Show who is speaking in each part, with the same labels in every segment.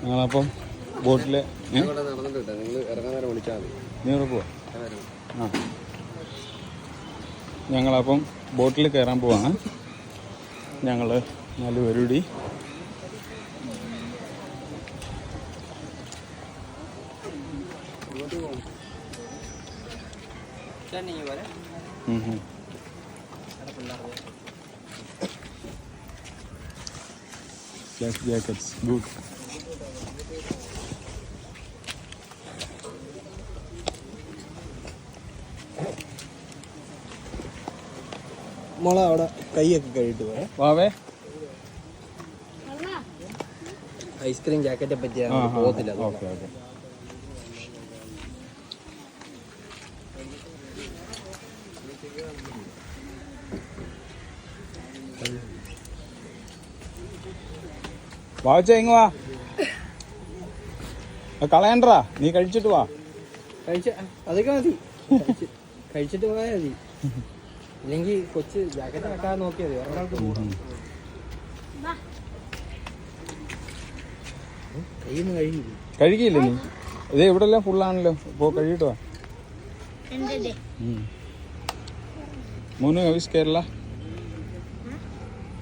Speaker 1: ഞങ്ങളപ്പം ബോട്ടില് ഞങ്ങളപ്പം ബോട്ടിൽ കയറാൻ പോവാണ്. ഞങ്ങൾ 4 പേരൂടി. Life jackets, good.
Speaker 2: മോളെ അവിടെ കൈയൊക്കെ കഴിയിട്ട് പോയെ.
Speaker 1: വാവേ
Speaker 2: ഐസ്ക്രീം ജാക്കറ്റെ പറ്റിയാണ് പോകത്തില്ല.
Speaker 1: Okay okay. വാവച്ച ഇങ്ങ് വാ, കളയണ്ടാ, നീ കഴിച്ചിട്ട് വാ.
Speaker 2: അതൊക്കെ മതി, കഴിച്ചിട്ട് പോയാൽ മതി. ഇല്ലെങ്കിൽ കൊച്ച് ജാക്കറ്റ് വെക്കാൻ നോക്കിയത് ഒരാൾക്ക് കൈയൊന്നും
Speaker 1: കഴിക്കില്ല നീ. ഇതേ ഇവിടെ എല്ലാം ഫുള്ളാണല്ലോ, ഇപ്പോ കഴിയിട്ട് വാ. മോനു ഹൗസ് കേരള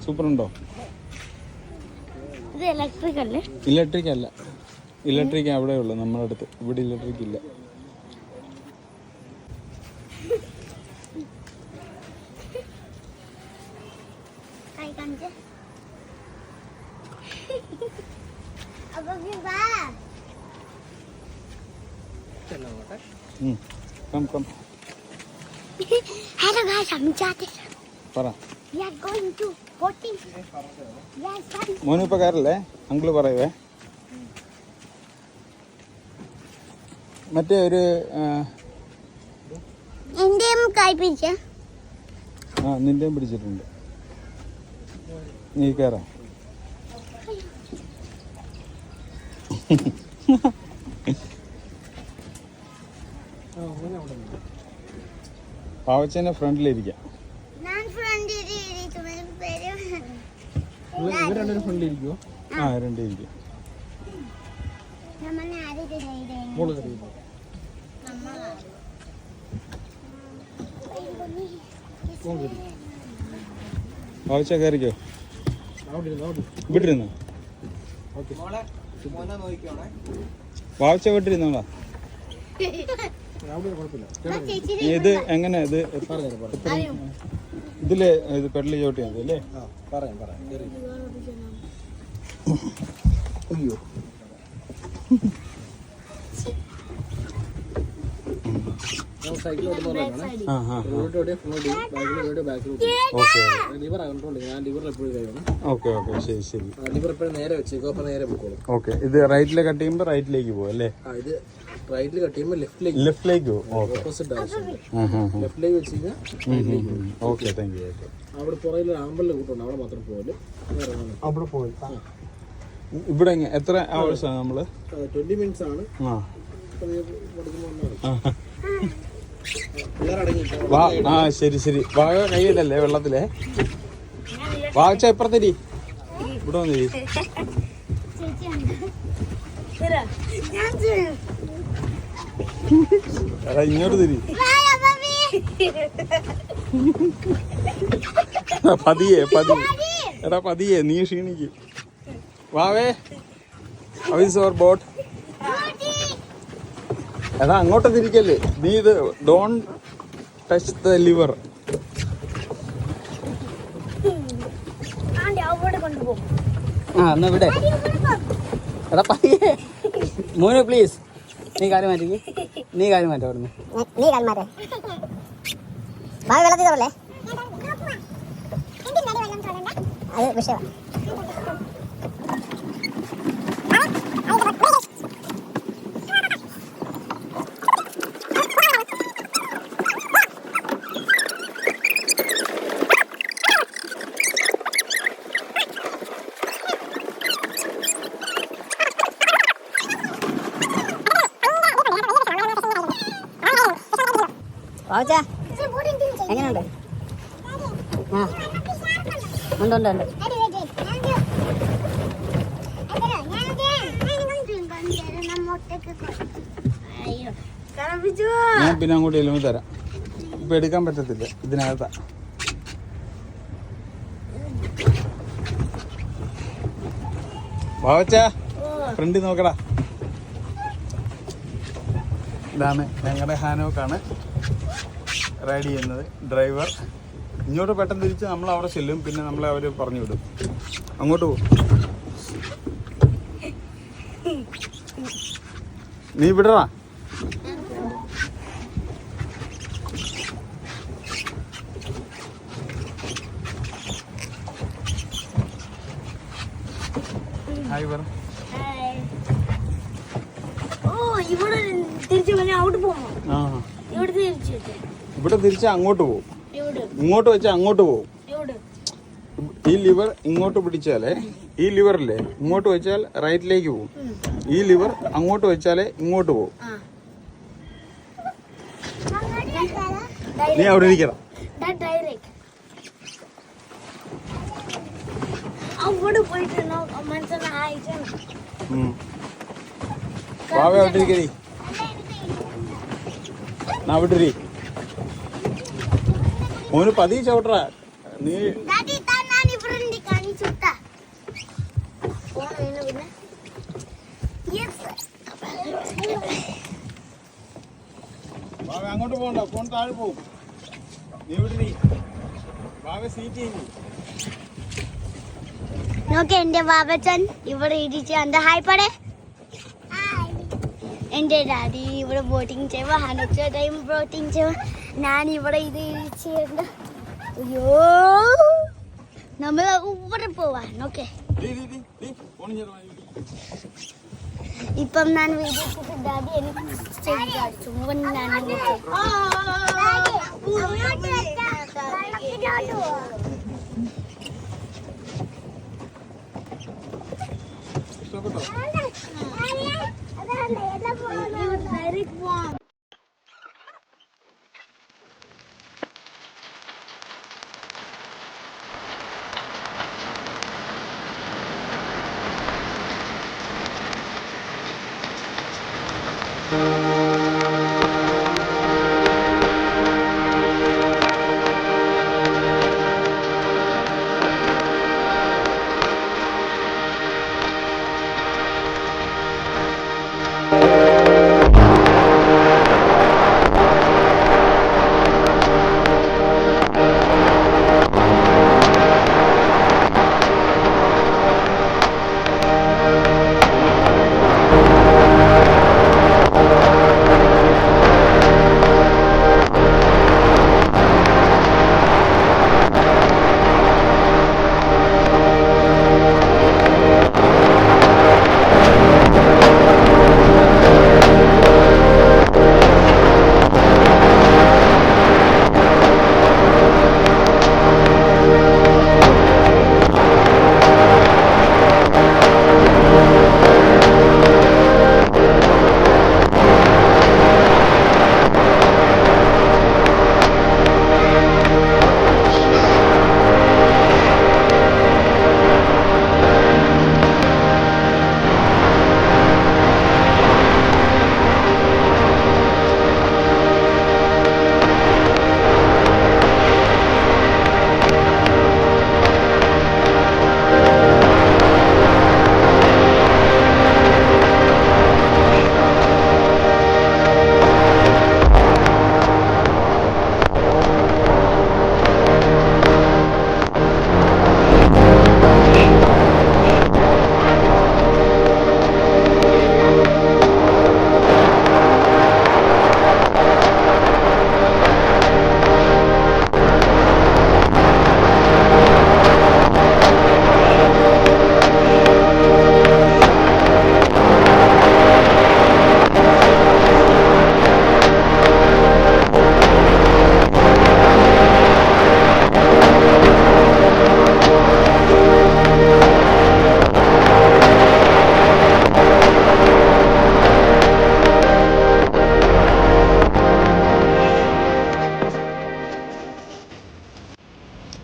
Speaker 1: സൂപ്പർ ഉണ്ടോ? ഇലക്ട്രിക് അല്ല, ഇലക്ട്രിക് അവിടെ ഉള്ളു നമ്മുടെ അടുത്ത്. ഇവിടെ ഇലക്ട്രിക് ഇല്ല.
Speaker 3: Hello guys, I'm Jati.
Speaker 1: പറ.
Speaker 3: We are going to boating. Yes, Daddy.
Speaker 1: മോനു ഇപ്പൊ കയറല്ലേ, അങ്കിള് പറയുവേ. മറ്റേ ഒരു
Speaker 3: എന്റെയും കൈ പിടിച്ച.
Speaker 1: നിന്റെയും പിടിച്ചിട്ടുണ്ട്. നീ കയറാം. പാവച്ചേന്റെ ഫ്രണ്ടിലിരിക്കാം.
Speaker 2: ഫ്രണ്ടിലിരിക്കുവോ?
Speaker 1: രണ്ടിരിക്കും. പാവച്ച കയറിക്കോ. വിട്ടിരുന്നോ? പാവച്ച വിട്ടിരുന്നോളാ. ഇത് എങ്ങനെ ഇത് ഇതില് ഇത് പെടലി ചോട്ടി മതി അല്ലേ?
Speaker 2: അയ്യോ നേരെ വെച്ചേക്കോ, അപ്പൊ നേരെ പോയിക്കോളും.
Speaker 1: ഓക്കെ. ഇത് റൈറ്റിൽ കട്ട് ചെയ്യുമ്പോ റൈറ്റിലേക്ക് പോകും അല്ലേ?
Speaker 2: ഇത് റൈറ്റിൽ കട്ട് ചെയ്യുമ്പോൾ
Speaker 1: ലെഫ്റ്റിലേക്ക് പോകും.
Speaker 2: ഓപ്പോസിറ്റ് ലെഫ്റ്റിലേക്ക് വെച്ച് കഴിഞ്ഞാൽ.
Speaker 1: Okay, thank you.
Speaker 2: അവിടെ പുറകിൽ ആമ്പലിന്റെ കൂട്ടുണ്ട്, അവിടെ മാത്രം പോകല്. അവിടെ പോയി
Speaker 1: ഇവിടെ എത്ര അവേഴ്സാണ് നമ്മള്?
Speaker 2: 20 മിനിറ്റ്സ് ആണ്.
Speaker 1: ശരി ശരി. വാഴ കൈയിടല്ലേ വെള്ളത്തിലെ. വാഴച്ച ഇപ്പുറത്തിരി, ഇവിടെ വന്നിരി. എടാ ഇങ്ങോട്ട് തിരി. പതിയെ എടാ പതിയെ, നീ ക്ഷീണിക്കും. വാവേ, ഹൗ ഈസ് യുവർ ബോട്ട്? എടാ അങ്ങോട്ട് തിരിക്കല്ലേ നീ. ഇത് ഡോണ്ട് ടച്ച് ദ ലിവർ.
Speaker 4: എന്നാ ഇവിടെ എടാ പയ്യേ. മോനു പ്ലീസ്, നീ കാര്യം മാറ്റിക്ക്. നീ കാര്യം മാറ്റാ അവിടുന്ന്.
Speaker 3: നീ കാര്യം മാറ്റേ. വെള്ളത്തിൽ തൊടല്ലേ, അത് വിഷയമാണ്.
Speaker 4: എങ്ങനെയുണ്ട്? ഉണ്ട്.
Speaker 1: പിന്നെ അങ്ങോട്ട് ചെല്ലുമ്പോൾ തരാം. ഇപ്പം എടുക്കാൻ പറ്റത്തില്ല, ഇതിനകത്താ. ബാവച്ചാ ഫ്രണ്ടിൽ നോക്കടാ. ഇതാണ് ഞങ്ങളുടെ ഹാനോക്കാണ് റൈഡ് ചെയ്യുന്നത്, ഡ്രൈവർ. ഇങ്ങോട്ട് പെട്ടെന്ന് തിരിച്ച് നമ്മൾ അവിടെ ചെല്ലും, പിന്നെ നമ്മളെ അവർ പറഞ്ഞു വിടും. അങ്ങോട്ട് പോകും. നീ വിടറാ. ഹായ് പറ.
Speaker 3: ഇവിടെ തിരിച്ചു അവിടെ പോകുമോ?
Speaker 1: ആ
Speaker 3: ഇവിടെ തിരിച്ചു
Speaker 1: ഇവിടെ തിരിച്ച് അങ്ങോട്ട് പോകും. ഇങ്ങോട്ട് വെച്ചാൽ അങ്ങോട്ട് പോകും. ഈ ലിവർ ഇങ്ങോട്ട് പിടിച്ചാലേ, ഈ ലിവറില്ലേ ഇങ്ങോട്ട് വെച്ചാൽ റൈറ്റിലേക്ക് പോകും. ഈ ലിവർ അങ്ങോട്ട് വെച്ചാലേ ഇങ്ങോട്ട് പോകും. നീ അവിടെ ഇരിക്കണം.
Speaker 3: അവിടെ പോയിട്ട് മനസ്സിലാ അയച്ചാണ്.
Speaker 1: വാവ അവിടെ ഇരിക്കരി. അവിടെ ഇരി. മോന് പതിയെ ചവിട്ടറാ. നീ വാവ അങ്ങോട്ട് പോകണ്ട, ഫോൺ താഴെ പോകും. നീ ഇവിടെ ഇരി. വാവ സീറ്റ് ചെയ്യും.
Speaker 3: നോക്കെ എന്റെ ബാബച്ചൻ ഇവിടെ ഇടിച്ച് എന്റെ ഹായ് പടേ. എന്റെ ഡാഡി ഇവിടെ ബോട്ടിങ് ചെയ്യുമ്പോ ഹനുച്ച ടൈം ബോട്ടിങ് ചെയ്യുമ്പോ ഞാൻ ഇവിടെ ഇത് ഇടിച്ചുണ്ട്. അയ്യോ നമ്മള് ഇവിടെ പോവാ. നോക്കെ ഇപ്പം ഞാൻ വീഡിയോ ഡാഡി എനിക്ക് ചുമ്മാ ഞാൻ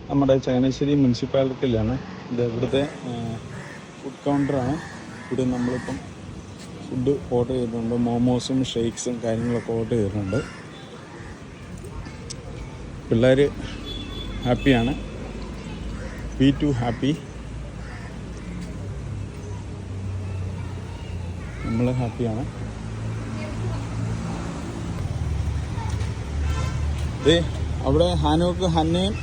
Speaker 1: നമ്മുടെ ചങ്ങനാശ്ശേരി മുനിസിപ്പാലിറ്റിയിലാണ്. ഇത് ഇവിടുത്തെ ഫുഡ് കൗണ്ടറാണ്. ഇവിടെ നമ്മളിപ്പം ഫുഡ് ഓർഡർ ചെയ്തിട്ടുണ്ട്. മോമോസും ഷേക്സും കാര്യങ്ങളൊക്കെ ഓർഡർ ചെയ്തിട്ടുണ്ട്. പിള്ളേർ ഹാപ്പിയാണ്. We too happy. നമ്മൾ ഹാപ്പിയാണ്. അവിടെ ഹാനോക്ക് ഹന്നയും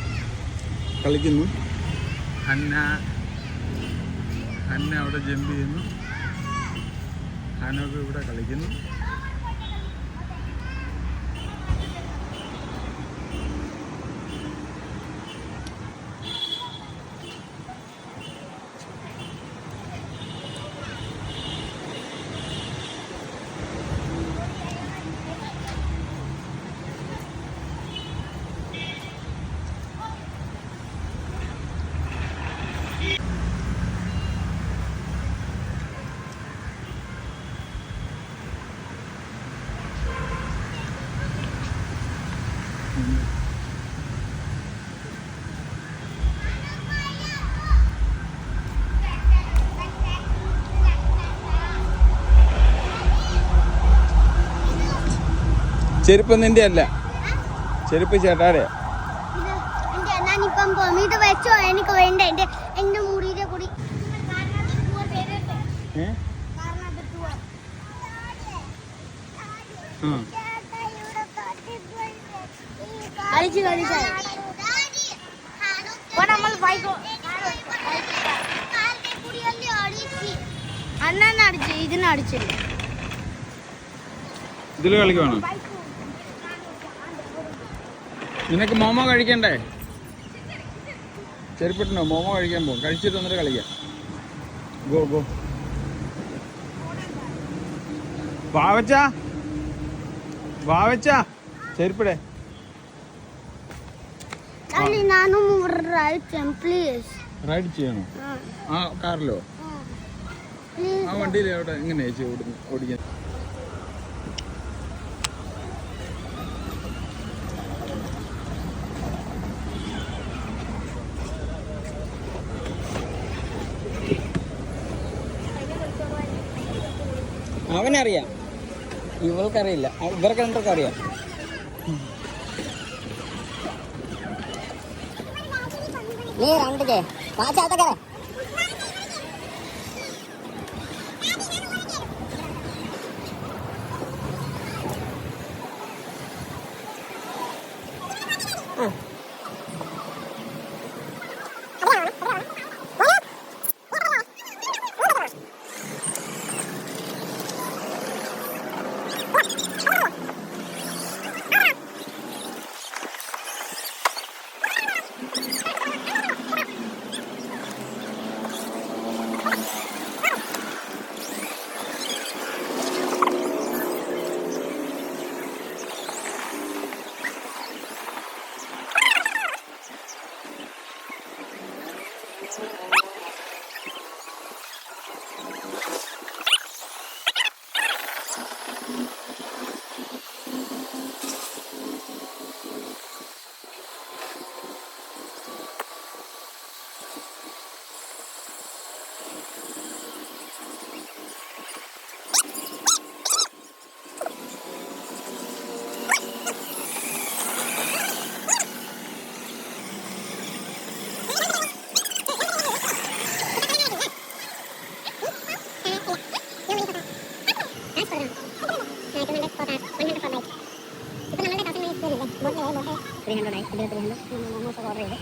Speaker 1: കളിക്കുന്നു. ഹന്ന അവിടെ ജമ്പ് ചെയ്യുന്നു. ഹാനോക്ക് ഇവിടെ കളിക്കുന്നു. ചെരുപ്പ് നിന്റെ അല്ല, ചെരുപ്പ് ചേട്ടാടെ.
Speaker 3: ഞാനിപ്പം ഇത് വെച്ചോ, എനിക്ക് വേണ്ട. എന്റെ മുറിയിലെ കൂടി അടിച്ചു ഇതിനടിച്ചില്ല.
Speaker 1: ഇതില് കളിക്കുവാണോ? നിനക്ക് മോമോ കഴിക്കണ്ടേ? ചെരുപ്പിട്ടോ മോമോ കഴിക്കാൻ പോകും. കഴിച്ചിട്ട് വന്നിട്ട് കളിക്കാം. Go go. വാവച്ച ചെരുപ്പിടെ. റൈഡ് ചെയ്യണോ? ആ കാറിലോ? ആ വണ്ടിയിൽ അവിടെ എങ്ങനെയാ ചേച്ചി ഓടിക്കാൻ?
Speaker 4: അവനറിയാം, ഇവൾക്കറിയില്ല. ഇവർക്ക് രണ്ടൊക്കെ അറിയാം. നീ രണ്ടേ പാച്ചാത്തക്കര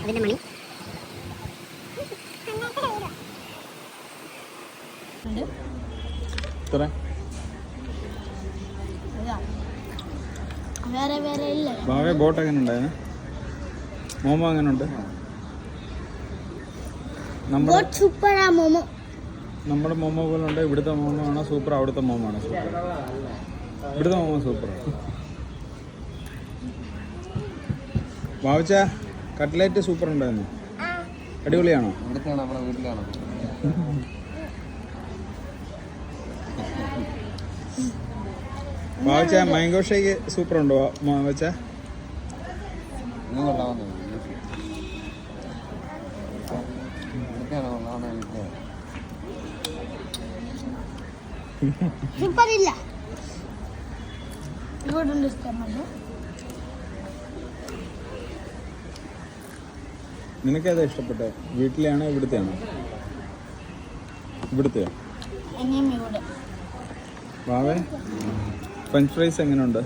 Speaker 4: അതിന്റെ മണി
Speaker 3: വേറെ വേറെ ഇല്ല.
Speaker 1: ബോട്ട് എങ്ങനെ ഉണ്ടായിരുന്നു? മോമോ എങ്ങനെ ഉണ്ട്?
Speaker 3: സൂപ്പറാ മോമോ.
Speaker 1: നമ്മുടെ മോമോ പോലെ ഉണ്ട്. ഇവിടുത്തെ മോമോ ആണോ സൂപ്പർ? അവിടുത്തെ മോമോ ആണോ സൂപ്പർ? ഇവിടുത്തെ മോമോ സൂപ്പർ. വാവച്ച കട്ട്ലേറ്റ് സൂപ്പർ ഉണ്ടായിരുന്നു. അടിപൊളിയാണോ? വാവച്ച മാംഗോ ഷേക്ക് സൂപ്പർ ഉണ്ടോ വാവച്ച?
Speaker 3: സൂപ്പർ ഇല്ല. ഇവിടെ ഇഷ്ടമാണ്.
Speaker 1: നിനക്കേതാ ഇഷ്ടപ്പെട്ടെ? വീട്ടിലെയാണോ ഇവിടുത്തെയാണോ? ഇവിടുത്തെയോ?
Speaker 3: ഇനിയും ഇവിടെ
Speaker 1: വാവേ, ഫ്രഞ്ച് ഫ്രൈസ് എങ്ങനെയുണ്ട്?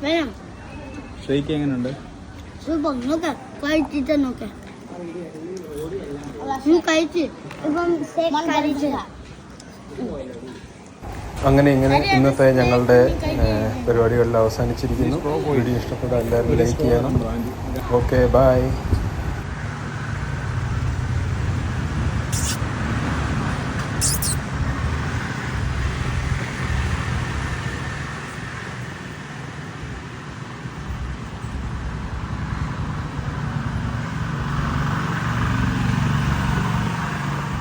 Speaker 3: വേണം.
Speaker 1: ഷേക്ക് എങ്ങനെയുണ്ട്?
Speaker 3: സൂപ്പർ. നോക്ക കഴിച്ചിട്ട് നോക്ക. കഴിച്ച് ഇപ്പം കഴിച്ച.
Speaker 5: അങ്ങനെ ഇങ്ങനെ ഇന്നത്തെ ഞങ്ങളുടെ പരിപാടികളിൽ അവസാനിച്ചിരിക്കുന്നു. വീഡിയോ ഇഷ്ടപ്പെട്ടാൽ എല്ലാവരും ലൈക്ക് ചെയ്യണം. Okay, by.